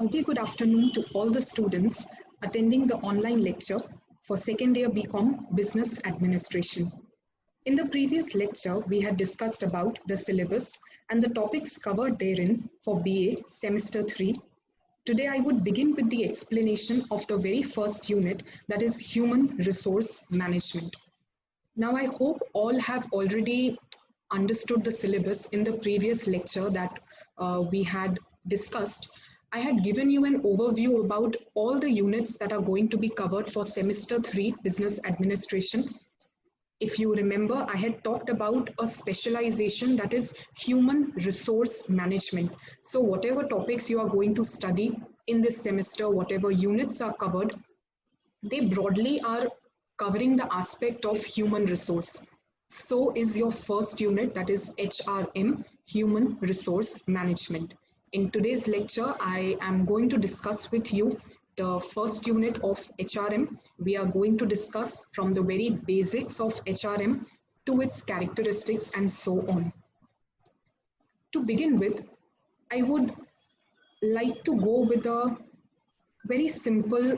Okay, good afternoon to all the students attending the online lecture for second year BCom Business Administration. In the previous lecture, we had discussed about the syllabus and the topics covered therein for BA Semester 3. Today, I would begin with the explanation of the very first unit, that is Human Resource Management. Now, I hope all have already understood the syllabus in the previous lecture that we had discussed. I had given you an overview about all the units that are going to be covered for Semester 3 Business Administration. If you remember, I had talked about a specialization that is Human Resource Management. So whatever topics you are going to study in this semester, whatever units are covered, they broadly are covering the aspect of human resource. So is your first unit, that is HRM, Human Resource Management. In today's lecture, I am going to discuss with you the first unit of HRM. We are going to discuss from the very basics of HRM to its characteristics and so on. To begin with, I would like to go with a very simple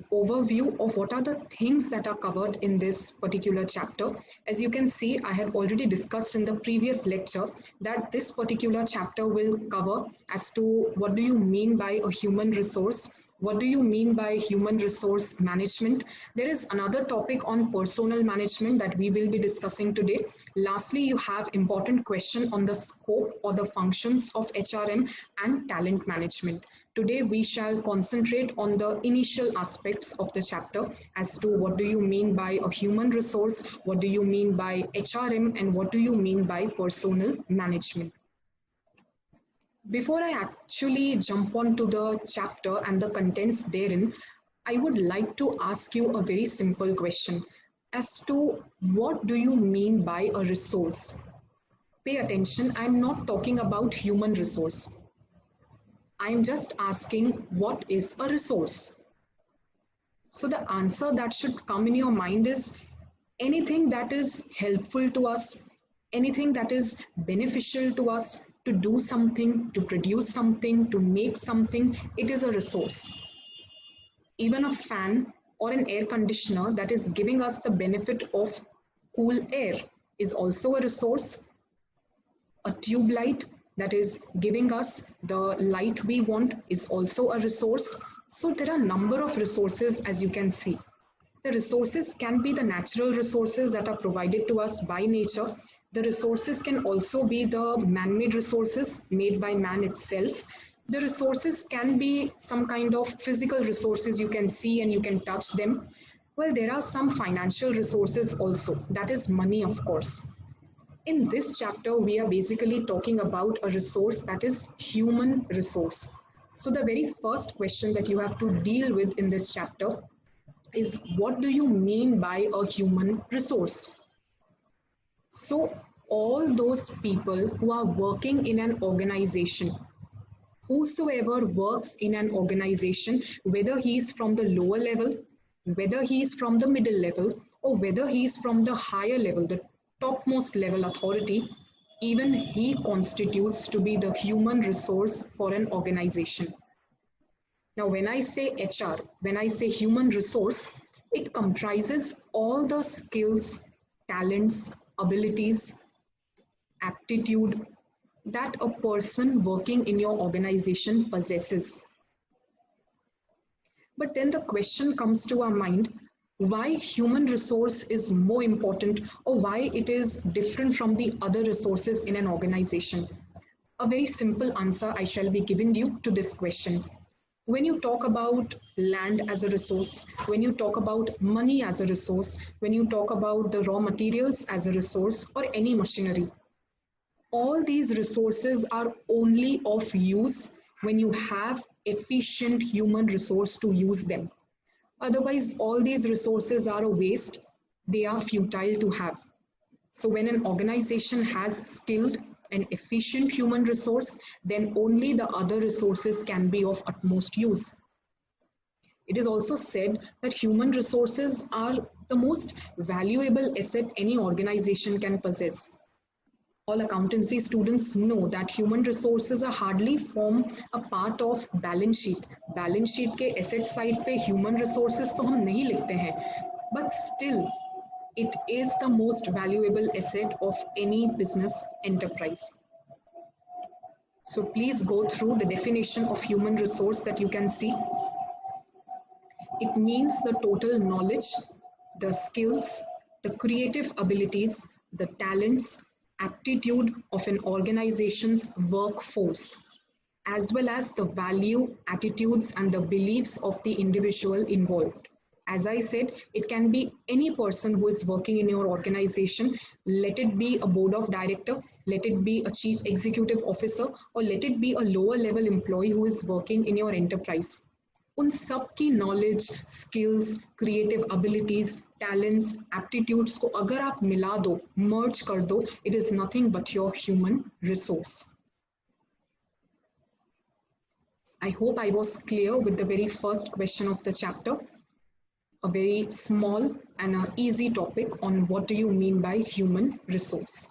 overview of what are the things that are covered in this particular chapter. As you can see, I had already discussed in the previous lecture that this particular chapter will cover as to what do you mean by a human resource, what do you mean by human resource management. There is another topic on personnel management that we will be discussing today. Lastly, you have important question on the scope or the functions of HRM and talent management. Today, we shall concentrate on the initial aspects of the chapter as to what do you mean by a human resource, what do you mean by HRM, and what do you mean by personnel management. Before I actually jump onto the chapter and the contents therein, I would like to ask you a very simple question as to what do you mean by a resource? Pay attention, I'm not talking about human resource. I'm just asking what is a resource? So the answer that should come in your mind is anything that is helpful to us, anything that is beneficial to us to do something, to produce something, to make something, it is a resource. Even a fan or an air conditioner that is giving us the benefit of cool air is also a resource. A tube light that is giving us the light we want is also a resource. So there are a number of resources, as you can see. The resources can be the natural resources that are provided to us by nature. The resources can also be the man-made resources made by man itself. The resources can be some kind of physical resources you can see and you can touch them. Well, there are some financial resources also. That is money, of course. In this chapter, we are basically talking about a resource that is human resource. So the very first question that you have to deal with in this chapter is what do you mean by a human resource? So all those people who are working in an organization, whosoever works in an organization, whether he is from the lower level, whether he is from the middle level, or whether he is from the higher level, the topmost level authority, even he constitutes to be the human resource for an organization. Now, when I say HR, when I say human resource, it comprises all the skills, talents, abilities, aptitude that a person working in your organization possesses. But then the question comes to our mind, why human resource is more important or why it is different from the other resources in an organization? A very simple answer I shall be giving you to this question. When you talk about land as a resource, when you talk about money as a resource, when you talk about the raw materials as a resource or any machinery, all these resources are only of use when you have efficient human resource to use them. Otherwise, all these resources are a waste. They are futile to have. So when an organization has skilled and efficient human resource, then only the other resources can be of utmost use. It is also said that human resources are the most valuable asset any organization can possess. all accountancy students know that human resources are hardly form a part of balance sheet. Balance sheet के asset side पे human resources तो हम नहीं लिखते हैं, but still it is the most valuable asset of any business enterprise. So please go through the definition of human resource that you can see. It means the total knowledge, the skills, the creative abilities, the talents, aptitude of an organization's workforce, as well as the value, attitudes, and the beliefs of the individual involved. As I said, it can be any person who is working in your organization. Let it be a board of director, let it be a chief executive officer, or let it be a lower level employee who is working in your enterprise. उन सब की knowledge, skills, creative abilities, talents, aptitudes को अगर आप मिला दो, मर्ज कर दो, it is nothing but your human resource. I hope I was clear with the very first question of the chapter. A very small and an easy topic on what do you mean by human resource.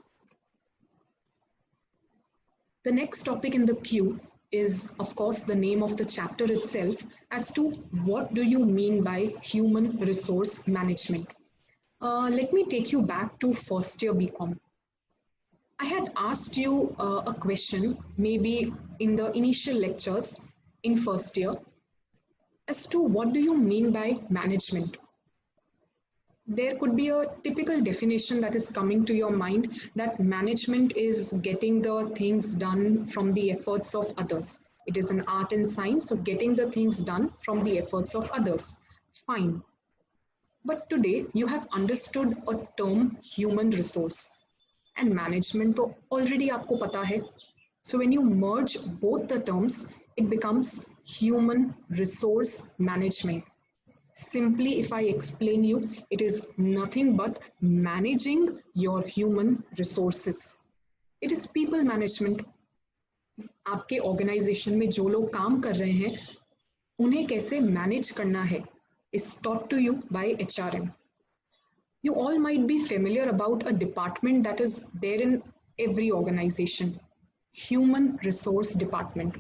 The next topic in the queue is, of course, the name of the chapter itself as to what do you mean by human resource management. Let me take you back to first year BCom. I had asked you a question maybe in the initial lectures in first year as to what do you mean by management. There could be a typical definition that is coming to your mind, that management is getting the things done from the efforts of others. It is an art and science, so getting the things done from the efforts of others. Fine. But today you have understood a term, human resource, and management to already aapko pata hai. So when you merge both the terms, it becomes human resource management. Simply, if I explain you, it is nothing but managing your human resources. It is people management. आपके organisation में जो लोग काम कर रहे हैं, उन्हें कैसे मैनेज करना है, is taught to you by HRM. You all might be familiar about a department that is there in every organization, human resource department.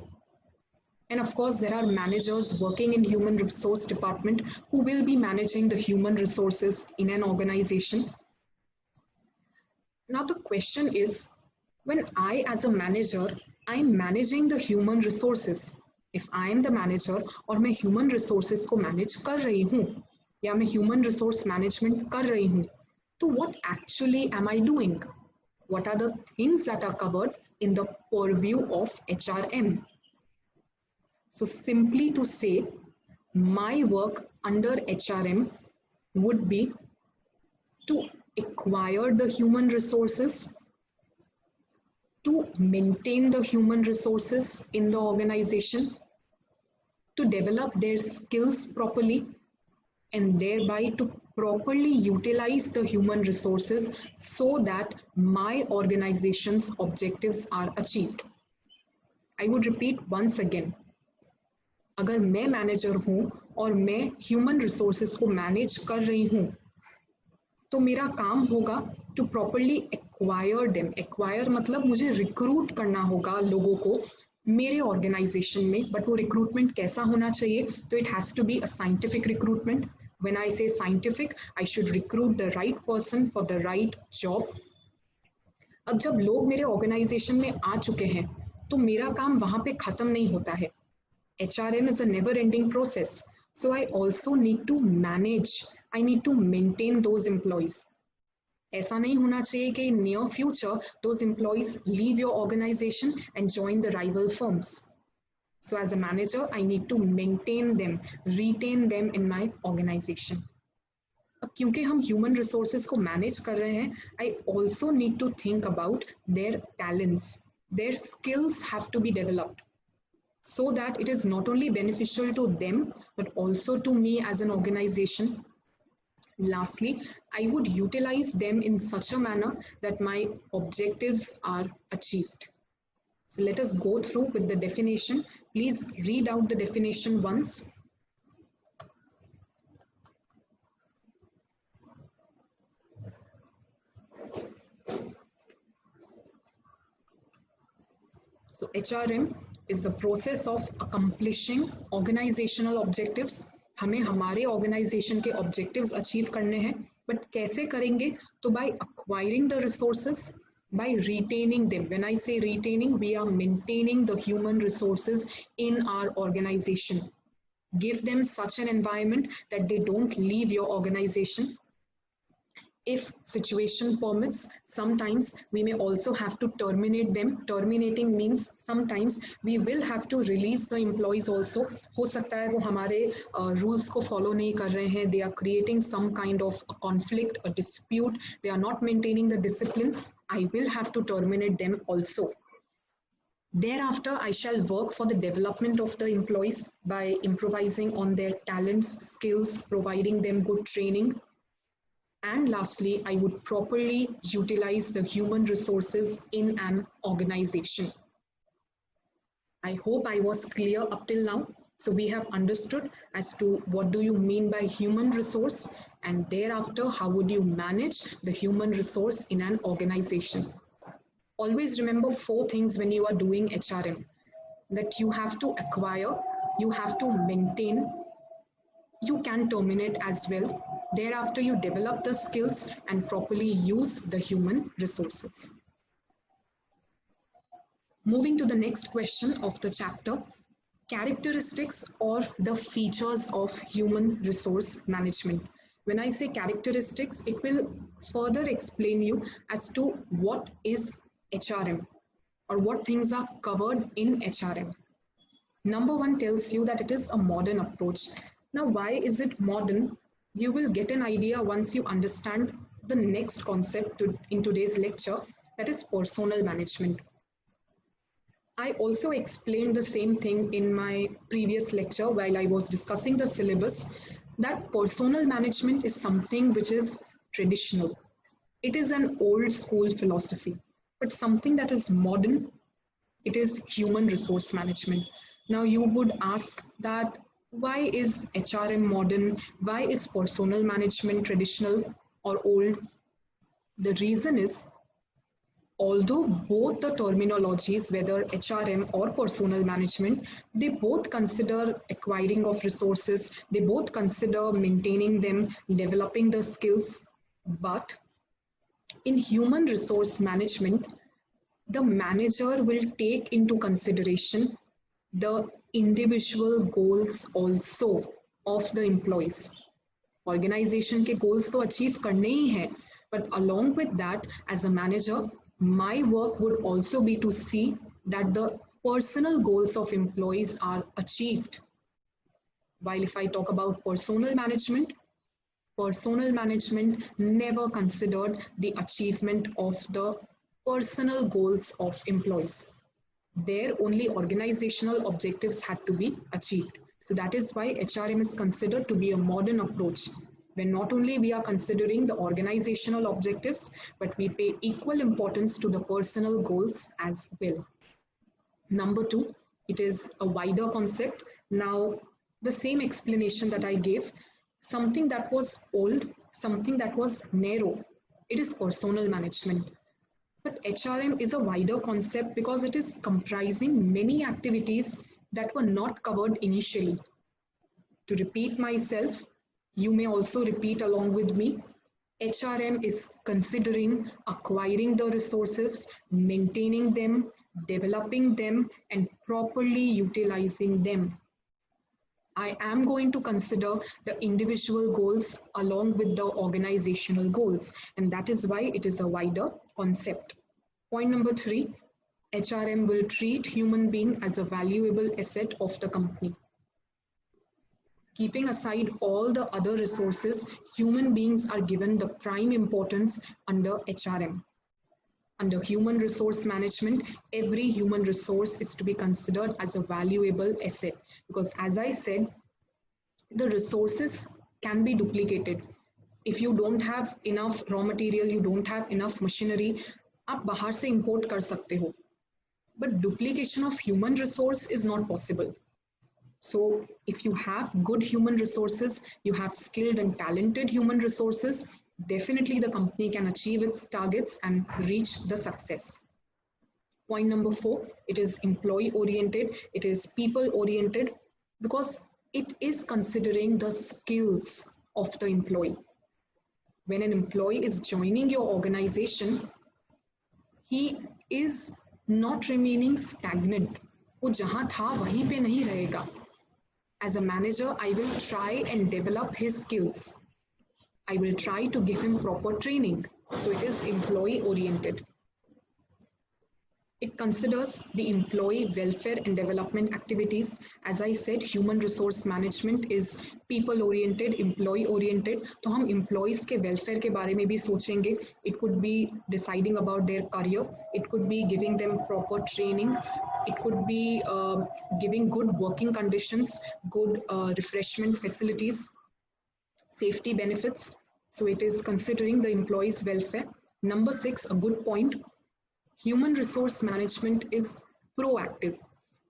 And of course, there are managers working in human resource department who will be managing the human resources in an organization. Now the question is, when I as a manager, I'm managing the human resources. If I am the manager और मैं human resources को manage कर रही हूँ या मैं human resource management कर रही हूँ, तो what actually am I doing? What are the things that are covered in the purview of HRM? So simply to say, my work under HRM would be to acquire the human resources, to maintain the human resources in the organization, to develop their skills properly, and thereby to properly utilize the human resources so that my organization's objectives are achieved. I would repeat once again. अगर मैं manager हूँ और मैं human resources को manage कर रही हूँ, तो मेरा काम होगा to properly acquire them. Acquire मतलब मुझे रिक्रूट करना होगा लोगों को मेरे ऑर्गेनाइजेशन में. बट वो रिक्रूटमेंट कैसा होना चाहिए? तो it has to be a scientific recruitment. When I say scientific, I should recruit the right person for the right job. अब जब लोग मेरे ऑर्गेनाइजेशन में आ चुके हैं, तो मेरा काम वहाँ पे ख़त्म नहीं होता है. HRM is a never-ending process. So I also need to manage, I need to maintain those employees. ऐसा नहीं होना चाहिए कि in near future those employees leave your organization and join the rival firms. So as a manager, I need to maintain them, retain them in my organization. अब क्योंकि हम human resources को manage कर रहे हैं, I also need to think about their talents. Their skills have to be developed, so that it is not only beneficial to them, but also to me as an organization. Lastly, I would utilize them in such a manner that my objectives are achieved. So let us go through with the definition. Please read out the definition once. So HRM is the process of accomplishing organizational objectives. हमें हमारे organization के objectives achieve करने हैं, but कैसे करेंगे? तो by acquiring the resources, by retaining them. When I say retaining, we are maintaining the human resources in our organization. Give them such an environment that they don't leave your organization. If situation permits, sometimes we may also have to terminate them. Terminating means sometimes we will have to release the employees also. हो सकता है वो हमारे rules को follow नहीं कर रहे हैं. They are creating some kind of a conflict, a dispute. They are not maintaining the discipline. I will have to terminate them also. Thereafter, I shall work for the development of the employees by improvising on their talents, skills, providing them good training. And lastly, I would properly utilize the human resources in an organization. I hope I was clear up till now. So we have understood as to what do you mean by human resource, and thereafter, how would you manage the human resource in an organization. Always remember 4 things when you are doing HRM, that you have to acquire, you have to maintain, you can terminate as well. Thereafter, you develop the skills and properly use the human resources. Moving to the next question of the chapter, characteristics or the features of human resource management. When I say characteristics, it will further explain you as to what is HRM or what things are covered in HRM. Number 1 tells you that it is a modern approach. Now, why is it modern? You will get an idea once you understand the next concept in today's lecture, that is personnel management. I also explained the same thing in my previous lecture while I was discussing the syllabus, that personnel management is something which is traditional. It is an old school philosophy, but something that is modern, it is human resource management. Now you would ask that why is HRM modern? Why is personnel management traditional or old? The reason is, although both the terminologies, whether HRM or personnel management, they both consider acquiring of resources, they both consider maintaining them, developing the skills, but in human resource management, the manager will take into consideration the individual goals also of the employees. Organization के goals तो achieve करने ही हैं, but along with that, as a manager, my work would also be to see that the personal goals of employees are achieved. While if I talk about personnel management never considered the achievement of the personal goals of employees. Their only organizational objectives had to be achieved. So that is why HRM is considered to be a modern approach, when not only we are considering the organizational objectives, but we pay equal importance to the personal goals as well. Number 2, it is a wider concept. Now, the same explanation that I gave, something that was old, something that was narrow, it is personnel management. But HRM is a wider concept because it is comprising many activities that were not covered initially. To repeat myself, you may also repeat along with me. HRM is considering acquiring the resources, maintaining them, developing them, and properly utilizing them. I am going to consider the individual goals along with the organizational goals, and that is why it is a wider concept. Point number 3, HRM will treat human being as a valuable asset of the company. Keeping aside all the other resources, human beings are given the prime importance under HRM. Under human resource management, every human resource is to be considered as a valuable asset, because as I said, the resources can be duplicated. If you don't have enough raw material, you don't have enough machinery, आप बाहर से import कर सकते हो. But duplication of human resource is not possible. So if you have good human resources, you have skilled and talented human resources, definitely the company can achieve its targets and reach the success. Point number 4, it is employee oriented, it is people oriented, because it is considering the skills of the employee. When an employee is joining your organization, he is not remaining stagnant. वो जहाँ था वहीं पे नहीं रहेगा. As a manager, I will try and develop his skills. I will try to give him proper training. So it is employee oriented. It considers the employee welfare and development activities. As I said, human resource management is people oriented, employee oriented. तो हम employees के welfare के बारे में भी सोचेंगे. It could be deciding about their career. It could be giving them proper training. It could be giving good working conditions, good refreshment facilities, safety benefits. So it is considering the employees' welfare. Number 6, a good point. Human resource management is proactive.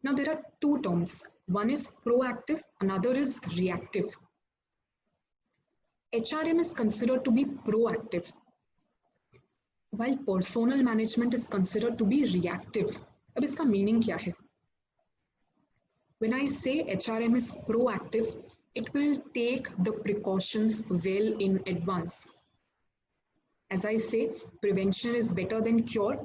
Now there are two terms. One is proactive, another is reactive. HRM is considered to be proactive, while personnel management is considered to be reactive. अब इसका meaning क्या है? When I say HRM is proactive, it will take the precautions well in advance. As I say, prevention is better than cure.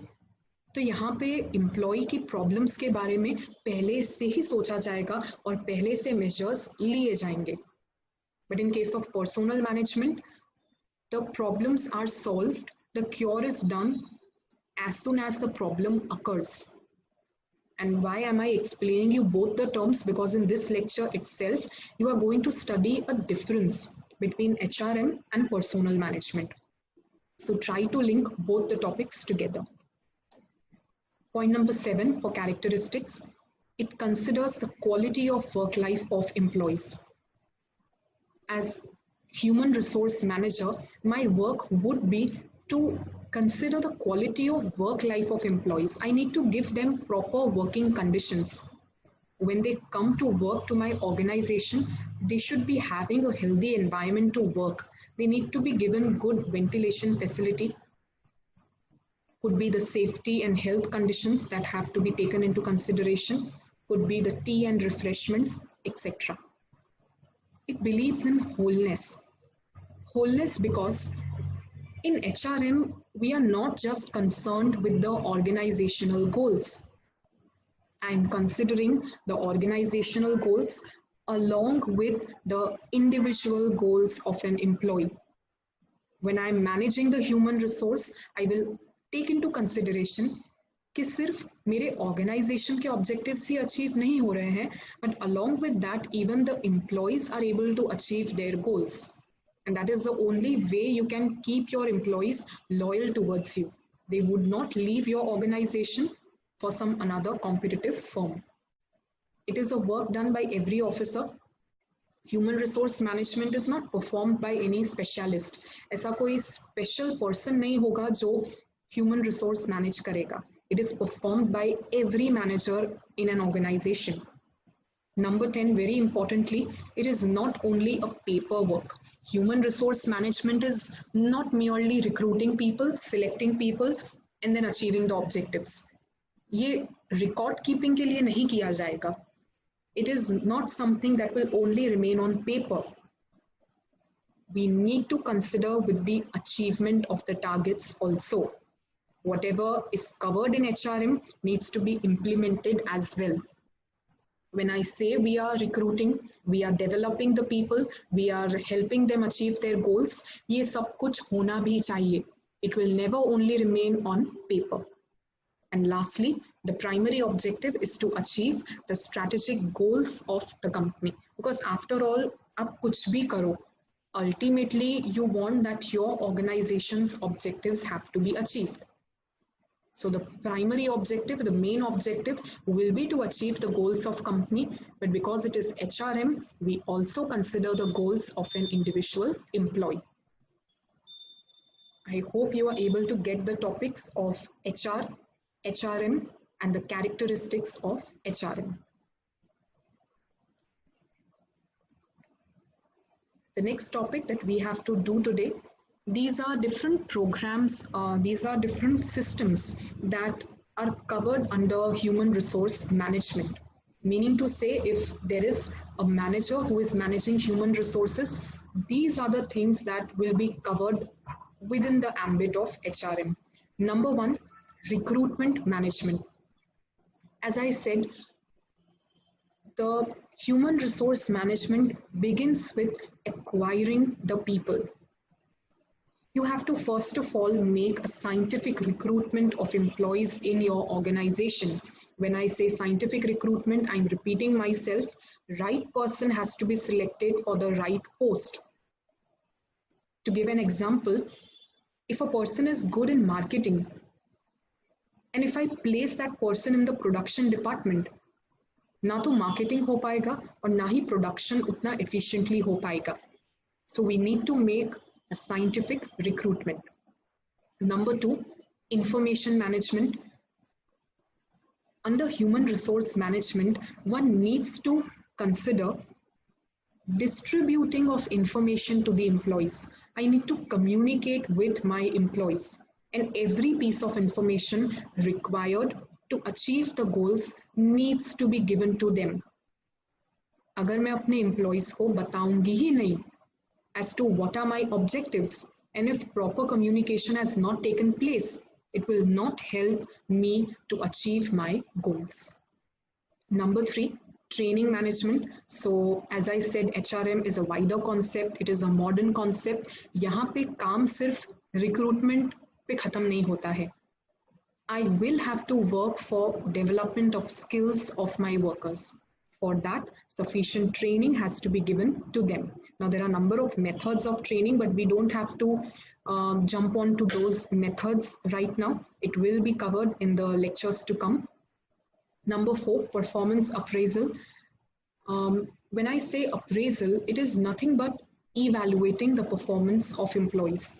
तो यहाँ पे employ की problems के बारे में पहले से ही सोचा जाएगा और पहले से मेजर्स लिए जाएंगे. But in case of personal management, the problems are solved, the cure is done as soon as the problem occurs. And why am I explaining you both the terms? Because in this lecture itself, you are going to study a difference between HRM and personnel management. So try to link both the topics together. Point number 7, for characteristics, it considers the quality of work life of employees. As human resource manager, my work would be to consider the quality of work life of employees. I need to give them proper working conditions. When they come to work to my organization, they should be having a healthy environment to work. They need to be given good ventilation facility. Could be the safety and health conditions that have to be taken into consideration, could be the tea and refreshments, etc. It believes in wholeness. Wholeness because in HRM, we are not just concerned with the organizational goals. I'm considering the organizational goals along with the individual goals of an employee. When I'm managing the human resource, I will take into consideration कि सिर्फ मेरे organisation के objectives ही achieve नहीं हो रहे हैं, but along with that even the employees are able to achieve their goals, and that is the only way you can keep your employees loyal towards you. They would not leave your organization for some another competitive firm. It is a work done by every officer. Human resource management is not performed by any specialist. ऐसा कोई special person नहीं होगा जो human resource manage karega. It is performed by every manager in an organization. Number 10, very importantly, it is not only a paperwork. Human resource management is not merely recruiting people, selecting people, and then achieving the objectives. ये record keeping के लिए नहीं किया जाएगा. It is not something that will only remain on paper. We need to consider with the achievement of the targets also. Whatever is covered in HRM needs to be implemented as well. When I say we are recruiting, we are developing the people, we are helping them achieve their goals, ये सब कुछ होना भी चाहिए. It will never only remain on paper. And lastly, the primary objective is to achieve the strategic goals of the company. Because after all, आप कुछ भी करो, ultimately you want that your organization's objectives have to be achieved. So the primary objective, the main objective will be to achieve the goals of company, but because it is HRM, we also consider the goals of an individual employee. I hope you are able to get the topics of HR, HRM, and the characteristics of HRM. The next topic that we have to do today, these are different programs, these are different systems that are covered under human resource management. Meaning to say, if there is a manager who is managing human resources, these are the things that will be covered within the ambit of HRM. Number one, recruitment management. As I said, the human resource management begins with acquiring the people. You have to first of all make a scientific recruitment of employees in your organization. When I say scientific recruitment, I'm repeating myself. Right person has to be selected for the right post. To give an example, if a person is good in marketing, and if I place that person in the production department, ना तो marketing हो पाएगा और ना ही production उतना efficiently हो पाएगा. So we need to make a scientific recruitment. Number two, information management. Under human resource management, one needs to consider distributing of information to the employees. I need to communicate with my employees, and every piece of information required to achieve the goals needs to be given to them. अगर मैं अपने employees को बताऊंगी ही नहीं as to what are my objectives, and if proper communication has not taken place, it will not help me to achieve my goals. Number three, training management. So as I said, HRM is a wider concept. It is a modern concept. यहाँ पे काम सिर्फ recruitment पे खत्म नहीं होता है. I will have to work for development of skills of my workers. For that, sufficient training has to be given to them. Now, there are a number of methods of training, but we don't have to jump on to those methods right now. It will be covered in the lectures to come. Number four, performance appraisal. When I say appraisal, it is nothing but evaluating the performance of employees.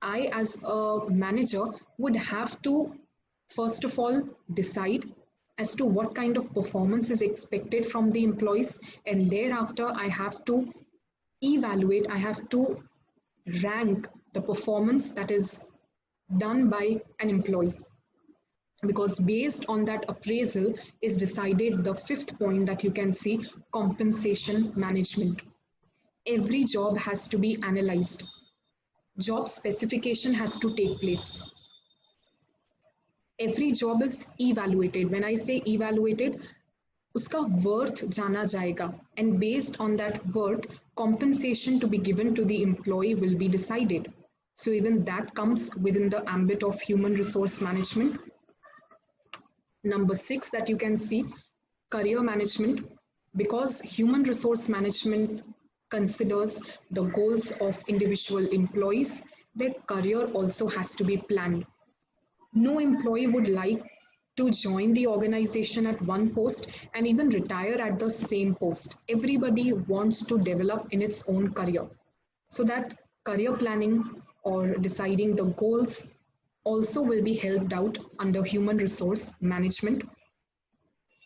I, as a manager, would have to, first of all, decide as to what kind of performance is expected from the employees, and thereafter I have to evaluate, I have to rank the performance that is done by an employee, because based on that appraisal is decided the fifth point that you can see, compensation management. Every job has to be analyzed. Job specification has to take place. Every job is evaluated. When I say evaluated, uska worth jana jayega, and based on that worth, compensation to be given to the employee will be decided. So even that comes within the ambit of human resource management. Number six that you can see, career management. Because human resource management considers the goals of individual employees, their career also has to be planned. No employee would like to join the organization at one post and even retire at the same post. Everybody wants to develop in its own career. So that career planning or deciding the goals also will be helped out under human resource management.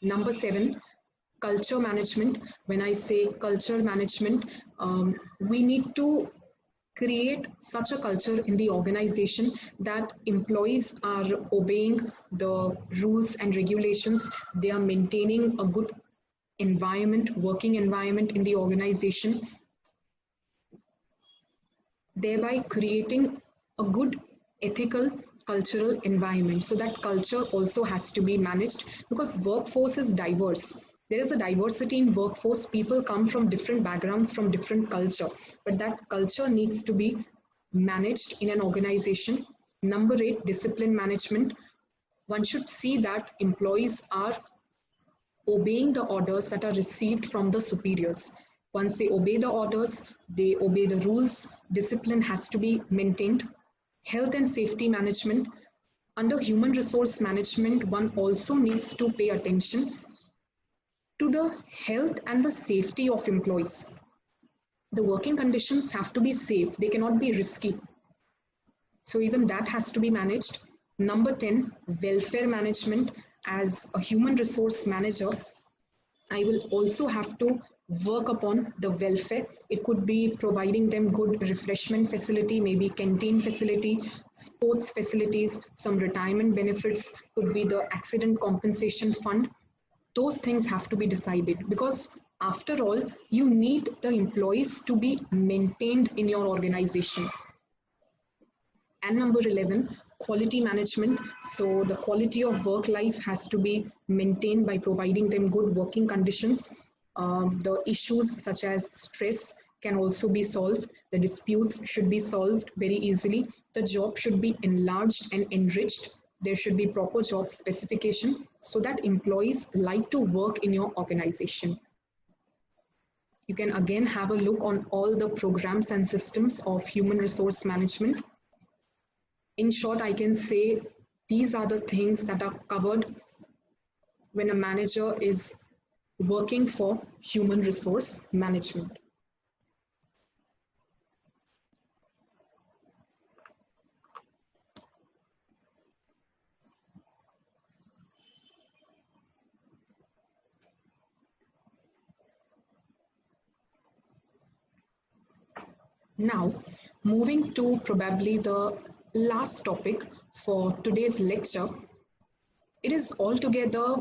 Number seven, culture management. When I say culture management, we need to create such a culture in the organization that employees are obeying the rules and regulations. They are maintaining a good environment, working environment in the organization, thereby creating a good ethical cultural environment. So that culture also has to be managed, because workforce is diverse. There is a diversity in workforce. People come from different backgrounds, from different culture, but that culture needs to be managed in an organization. Number eight, discipline management. One should see that employees are obeying the orders that are received from the superiors. Once they obey the orders, they obey the rules, discipline has to be maintained. Health and safety management. Under human resource management, one also needs to pay attention to the health and the safety of employees. The working conditions have to be safe, they cannot be risky. So even that has to be managed. Number 10, welfare management. As a human resource manager, I will also have to work upon the welfare. It could be providing them good refreshment facility, maybe canteen facility, sports facilities, some retirement benefits, could be the accident compensation fund. Those things have to be decided because after all, you need the employees to be maintained in your organization. And number 11, quality management. So the quality of work life has to be maintained by providing them good working conditions. The issues such as stress can also be solved. The disputes should be solved very easily. The job should be enlarged and enriched. There should be proper job specification so that employees like to work in your organization. You can again have a look on all the programs and systems of human resource management. In short, I can say these are the things that are covered when a manager is working for human resource management. Now, moving to probably the last topic for today's lecture, it is altogether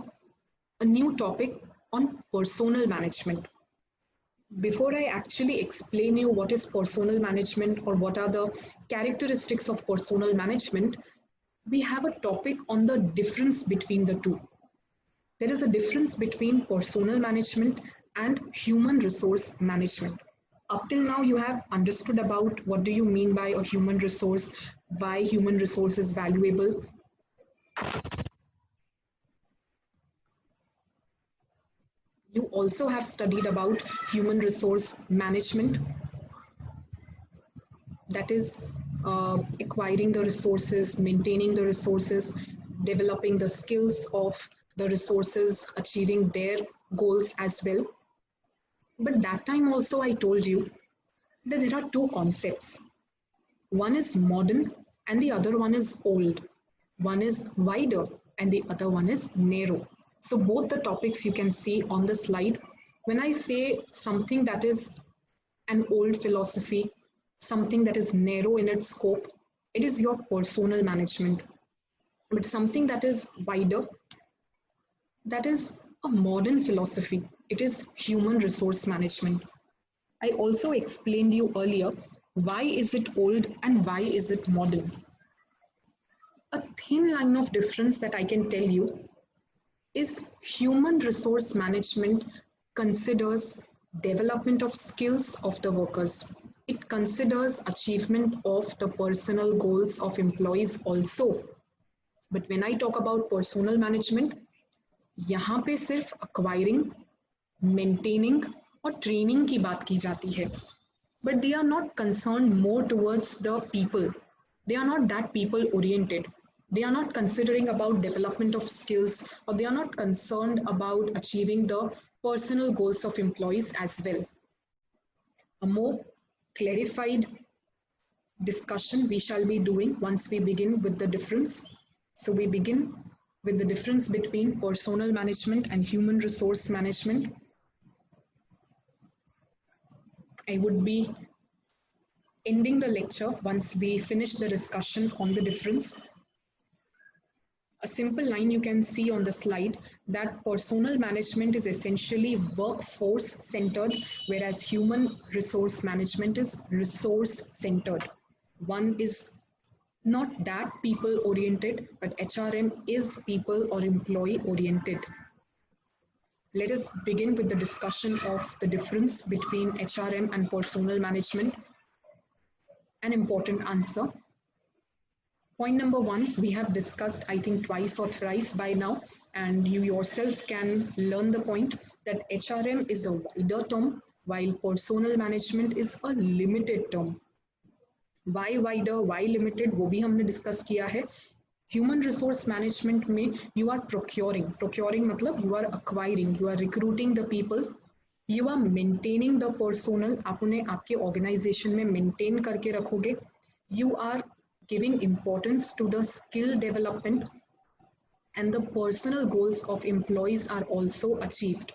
a new topic on personnel management. Before I actually explain you what is personnel management or what are the characteristics of personnel management, we have a topic on the difference between the two. There is a difference between personnel management and human resource management. Up till now, you have understood about what do you mean by a human resource, why human resource is valuable. You also have studied about human resource management, that is acquiring the resources, maintaining the resources, developing the skills of the resources, achieving their goals as well. But that time also I told you that there are two concepts. One is modern and the other one is old. One is wider and the other one is narrow. So both the topics you can see on the slide. When I say something that is an old philosophy, something that is narrow in its scope, it is your personnel management. But something that is wider, that is a modern philosophy. It is human resource management. I also explained you earlier why is it old and why is it modern. A thin line of difference that I can tell you is human resource management considers development of skills of the workers. It considers achievement of the personal goals of employees also. But when I talk about personnel management, यहाँ पे सिर्फ acquiring, maintaining और training की बात की जाती है. But they are not concerned more towards the people. They are not that people oriented. They are not considering about development of skills, or they are not concerned about achieving the personal goals of employees as well. A more clarified discussion we shall be doing once we begin with the difference. So we begin with the difference between personnel management and human resource management. I would be ending the lecture once we finish the discussion on the difference. A simple line you can see on the slide that personnel management is essentially workforce centered, whereas human resource management is resource centered. One is not that people oriented, but HRM is people or employee oriented. Let us begin with the discussion of the difference between HRM and personnel management. An important answer. Point number one, we have discussed, I think, twice or thrice by now, and you yourself can learn the point that HRM is a wider term, while personnel management is a limited term. Why wider, why limited, वो भी हमने discuss किया है. Human resource management में you are procuring मतलब you are acquiring, you are recruiting the people, you are maintaining the personnel, आप उन्हें आपके organization में maintain करके रखोगे, you are giving importance to the skill development, and the personal goals of employees are also achieved.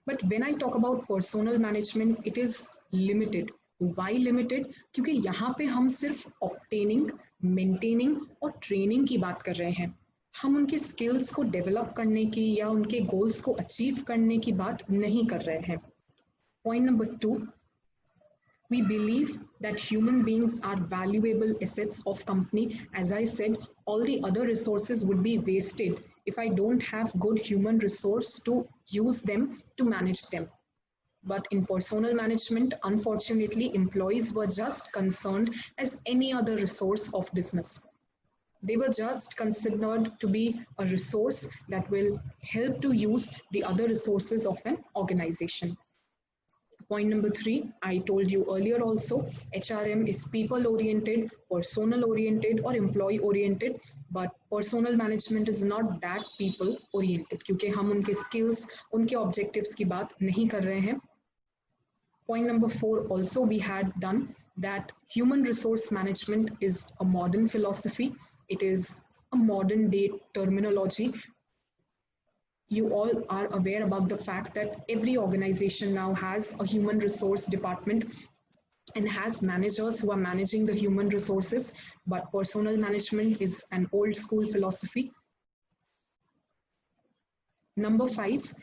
But when I talk about personal management, it is limited. Why limited? क्योंकि यहाँ पे हम सिर्फ obtaining, maintaining और training की बात कर रहे हैं. हम उनके skills को develop करने की या उनके goals को achieve करने की बात नहीं कर रहे हैं. Point number 2, we believe that human beings are valuable assets of company. As I said, all the other resources would be wasted if I don't have good human resource to use them to manage them. But in personal management, unfortunately, employees were just concerned as any other resource of business. They were just considered to be a resource that will help to use the other resources of an organization. Point number 3, I told you earlier also, HRM is people oriented, personal oriented or employee oriented, but personal management is not that people oriented क्योंकि हम उनके skills, उनके objectives की बात नहीं कर रहे हैं. Point number 4 also we had done that human resource management is a modern philosophy. It is a modern day terminology. You all are aware about the fact that every organization now has a human resource department and has managers who are managing the human resources, but personal management is an old school philosophy. Number 5,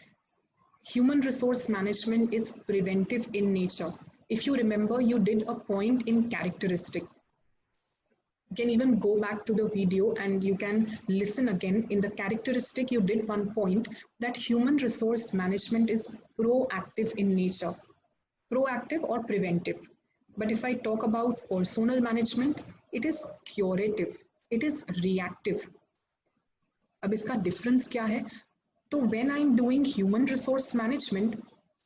human resource management is preventive in nature. If you remember, you did a point in characteristic. You can even go back to the video and you can listen again. In the characteristic, you did one point that human resource management is proactive in nature. Proactive or preventive. But if I talk about personal management, it is curative. It is reactive. अब इसका difference क्या है? So when I'm doing human resource management,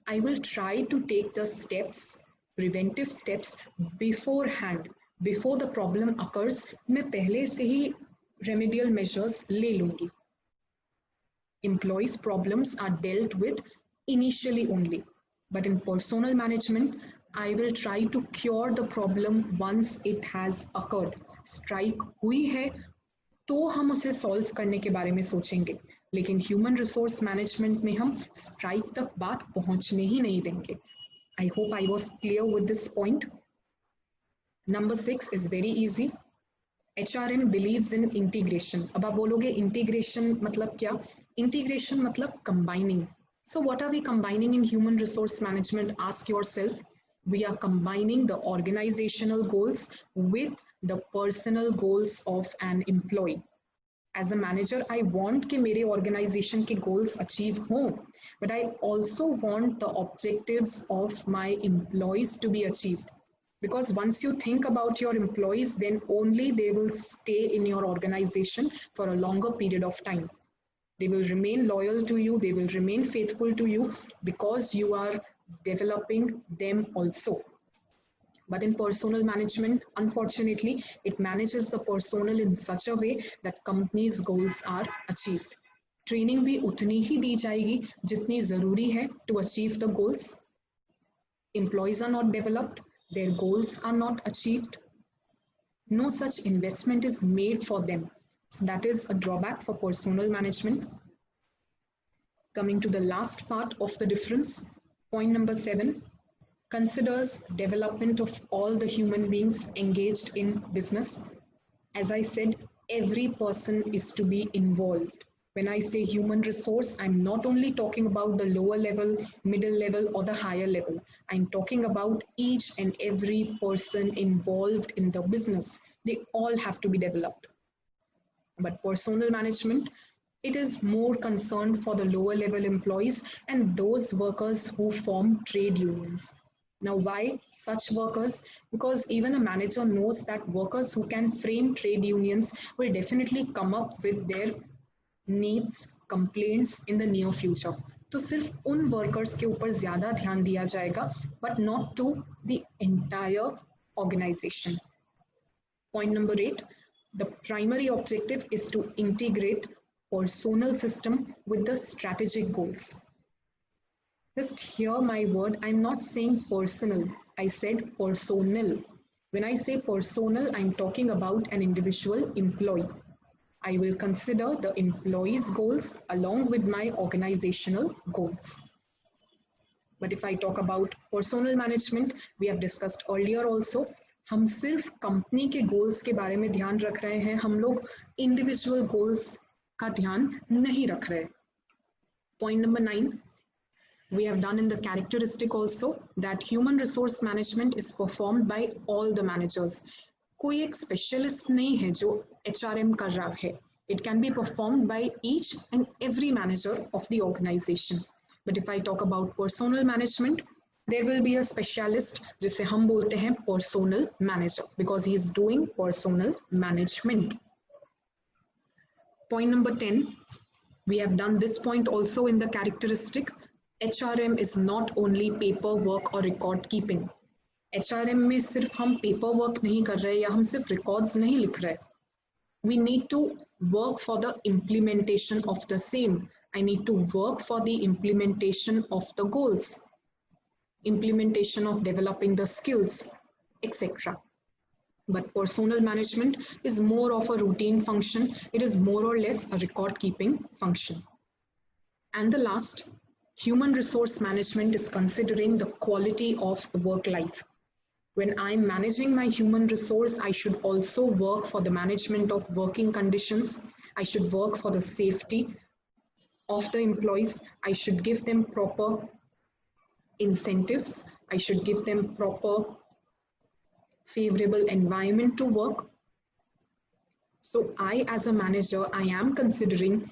I will try to take the steps, preventive steps beforehand. Before the problem occurs, मैं पहले से ही remedial measures ले लूँगी. Employees' problems are dealt with initially only. But in personal management, I will try to cure the problem once it has occurred. Strike हुई है, तो हम उसे solve करने के बारे में सोचेंगे. लेकिन human resource management में हम strike तक बात पहुँचने ही नहीं देंगे. I hope I was clear with this point. Number 6 is very easy. HRM believes in integration. अब आप बोलोगे integration मतलब क्या? Integration मतलब combining. So what are we combining in human resource management? Ask yourself. We are combining the organizational goals with the personal goals of an employee. As a manager, I want कि मेरे organization के goals achieve हों, but I also want the objectives of my employees to be achieved. Because once you think about your employees, then only they will stay in your organization for a longer period of time. They will remain loyal to you, they will remain faithful to you because you are developing them also. But in personal management, unfortunately, it manages the personnel in such a way that companies' goals are achieved. Training भी उतनी ही दी जाएगी जितनी ज़रूरी है to achieve the goals. Employees are not developed, their goals are not achieved. No such investment is made for them. So that is a drawback for personal management. Coming to the last part of the difference, point number 7. Considers development of all the human beings engaged in business. As I said, every person is to be involved. When I say human resource, I'm not only talking about the lower level, middle level, or the higher level. I'm talking about each and every person involved in the business. They all have to be developed. But personal management, it is more concerned for the lower level employees and those workers who form trade unions. Now, why such workers? Because even a manager knows that workers who can frame trade unions will definitely come up with their needs, complaints in the near future. तो सिर्फ उन workers के ऊपर ज़्यादा ध्यान दिया जाएगा, but not to the entire organization. Point number 8, the primary objective is to integrate personal system with the strategic goals. Just hear my word, I'm not saying personal, I said personal. When I say personal, I'm talking about an individual employee. I will consider the employee's goals along with my organizational goals. But if I talk about personal management, we have discussed earlier also, हम सिर्फ company के goals के बारे में ध्यान रख रहे हैं, हम लोग इंडिविजुअल गोल्स का ध्यान नहीं रख रहे. Point number 9, we have done in the characteristic also that human resource management is performed by all the managers. कोई एक स्पेशलिस्ट नहीं है जो HRM कर रहा है. It can be performed by each and every manager of the organization. But if I talk about personal management, there will be a specialist जिसे हम बोलते हैं personal manager because he is doing personal management. Point number 10, we have done this point also in the characteristic. HRM is not only paperwork or record keeping. HRM में सिर्फ हम paperwork नहीं कर रहे या हम सिर्फ records नहीं लिख रहे. We need to work for the implementation of the same. I need to work for the implementation of the goals, implementation of developing the skills, etc. But personal management is more of a routine function. It is more or less a record keeping function. And the last, human resource management is considering the quality of the work life. When I'm managing my human resource, I should also work for the management of working conditions. I should work for the safety of the employees. I should give them proper incentives. I should give them proper favorable environment to work. So I, as a manager, I am considering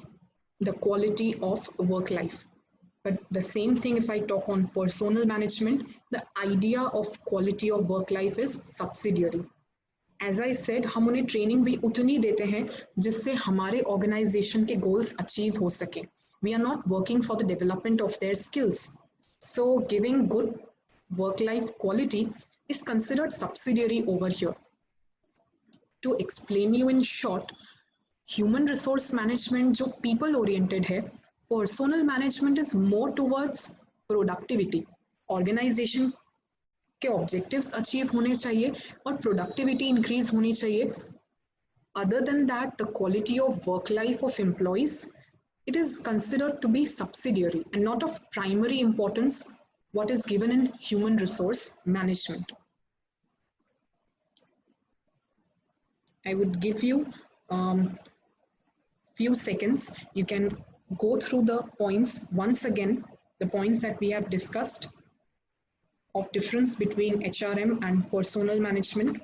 the quality of work life. But the same thing if I talk on personal management, the idea of quality of work life is subsidiary. As I said, हम उन्हें training भी उतनी देते हैं जिससे हमारे organisation के goals achieve हो सके. We are not working for the development of their skills. So giving good work-life quality is considered subsidiary over here. To explain you in short, human resource management जो people oriented है, personal management is more towards productivity. Organization के objectives achieve होने चाहिए और productivity increase होनी चाहिए. Other than that, the quality of work life of employees, it is considered to be subsidiary and not of primary importance what is given in human resource management. I would give you few seconds. You can go through the points once again, the points that we have discussed of difference between HRM and personal management.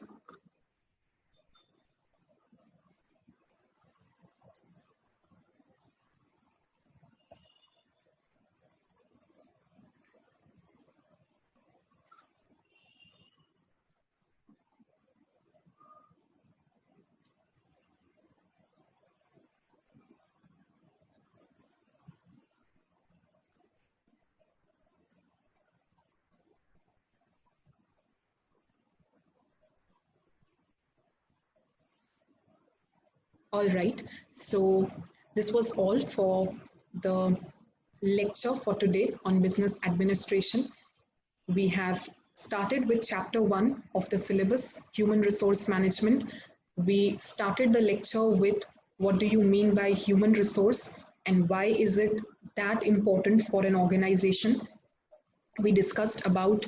All right, so this was all for the lecture for today on business administration. We have started with chapter 1 of the syllabus, human resource management. We started the lecture with what do you mean by human resource and why is it that important for an organization. We discussed about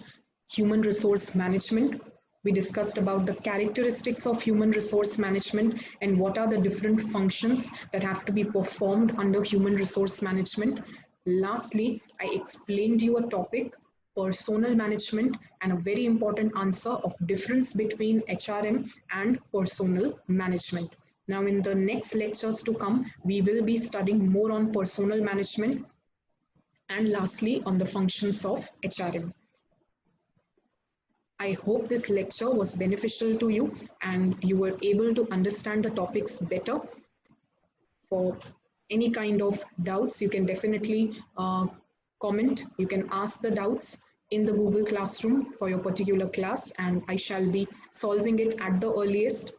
human resource management. We discussed about the characteristics of human resource management and what are the different functions that have to be performed under human resource management. Lastly, I explained you a topic, personal management, and a very important answer of difference between HRM and personal management. Now in the next lectures to come, we will be studying more on personal management and lastly on the functions of HRM. I hope this lecture was beneficial to you and you were able to understand the topics better. For any kind of doubts, you can definitely comment. You can ask the doubts in the Google Classroom for your particular class and I shall be solving it at the earliest.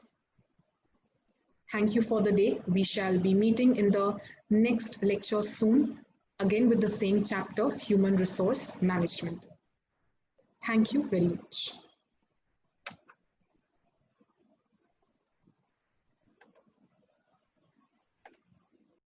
Thank you for the day. We shall be meeting in the next lecture soon, again with the same chapter, Human Resource Management. Thank you very much.